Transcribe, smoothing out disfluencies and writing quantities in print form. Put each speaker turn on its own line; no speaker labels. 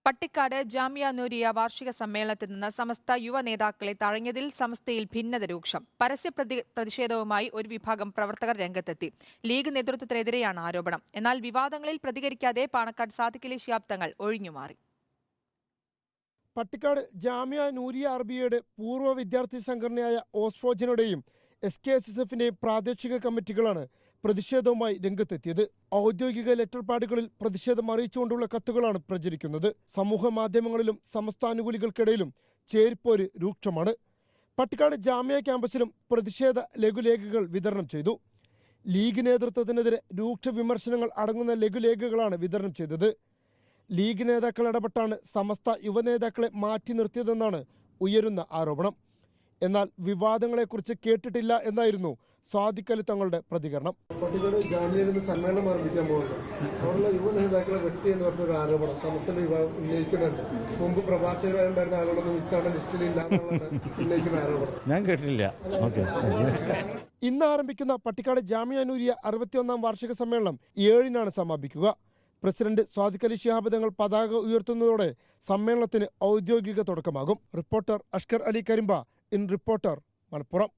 പട്ടിക്കാട് ജാമിയ നൂരിയ വാർഷിക സമ്മേളനത്തിൽ നിന്ന് സമസ്ത യുവ നേതാക്കളെ തഴഞ്ഞതിൽ സമസ്തയിൽ ഭിന്നത രൂക്ഷം. പ്രതിഷേധവുമായി ഒരു വിഭാഗം പ്രവർത്തകർ രംഗത്തെത്തി. ലീഗ് നേതൃത്വത്തിനെതിരെയാണ് ആരോപണം. എന്നാൽ വിവാദങ്ങളിൽ പ്രതികരിക്കാതെ പാണക്കാട് സാദിഖ് അലി ശിഹാബ് തങ്ങൾ ഒഴിഞ്ഞുമാറി.
പട്ടിക്കാട് ജാമിയ നൂരിയ അറബിയയുടെ പൂർവ്വ വിദ്യാർത്ഥി സംഘടനയായ ഓസ്ഫോജിനുടെയും SKSSFിന്റെയും പ്രാദേശിക കമ്മിറ്റികളാണ് പ്രതിഷേധവുമായി രംഗത്തെത്തിയത്. ഔദ്യോഗിക ലെറ്റർ പാഡുകളിൽ പ്രതിഷേധം അറിയിച്ചുകൊണ്ടുള്ള കത്തുകളാണ് പ്രചരിക്കുന്നത്. സമൂഹ മാധ്യമങ്ങളിലും സമസ്താനുകൂലികൾക്കിടയിലും ചേരിപ്പോര് രൂക്ഷമാണ്. പട്ടിക്കാട് ജാമിയ ക്യാമ്പസിലും പ്രതിഷേധ ലഘുലേഖകൾ വിതരണം ചെയ്തു. ലീഗ് നേതൃത്വത്തിനെതിരെ രൂക്ഷ വിമർശനങ്ങൾ അടങ്ങുന്ന ലഘുലേഖകളാണ് വിതരണം ചെയ്തത്. ലീഗ് നേതാക്കൾ ഇടപെട്ടാണ് സമസ്ത യുവനേതാക്കളെ മാറ്റി നിർത്തിയതെന്നാണ് ഉയരുന്ന ആരോപണം. എന്നാൽ വിവാദങ്ങളെക്കുറിച്ച് കേട്ടിട്ടില്ല എന്നായിരുന്നു സാദിഖ് അലി തങ്ങളുടെ പ്രതികരണം.
പട്ടിക്കാട് ജാമ്യയിൽ നിന്ന് സമ്മേളനം ആരംഭിക്കാൻ പോകുന്നത് അവിടെയുള്ള യുവ നേതാക്കളെ വെട്ടി എന്ന് പറഞ്ഞൊരു ആരോപണം സമസ്തയുടെ യുവാവ് ഉന്നയിക്കുന്നുണ്ട്. മുമ്പ് പ്രഭാഷകരായിട്ടുണ്ടായിരുന്ന ആളുകളൊന്നും ഇക്കാണ ലിസ്റ്റിലില്ല എന്നുള്ളതാണ് ഉന്നയിക്കുന്ന ആരോപണം.
ഞാൻ കേട്ടില്ല.
ഇന്ന് ആരംഭിക്കുന്ന പട്ടിക്കാട് ജാമിയ നൂരിയ 61ാം വാർഷിക സമ്മേളനം 7-നാണ് സമാപിക്കുക. പ്രസിഡന്റ് സാദിഖ് അലി ശിഹാബ് തങ്ങൾ പതാക ഉയർത്തുന്നതോടെ സമ്മേളനത്തിന് ഔദ്യോഗിക തുടക്കമാകും. Reporter Ashkar Ali Karimba in reporter Malappuram.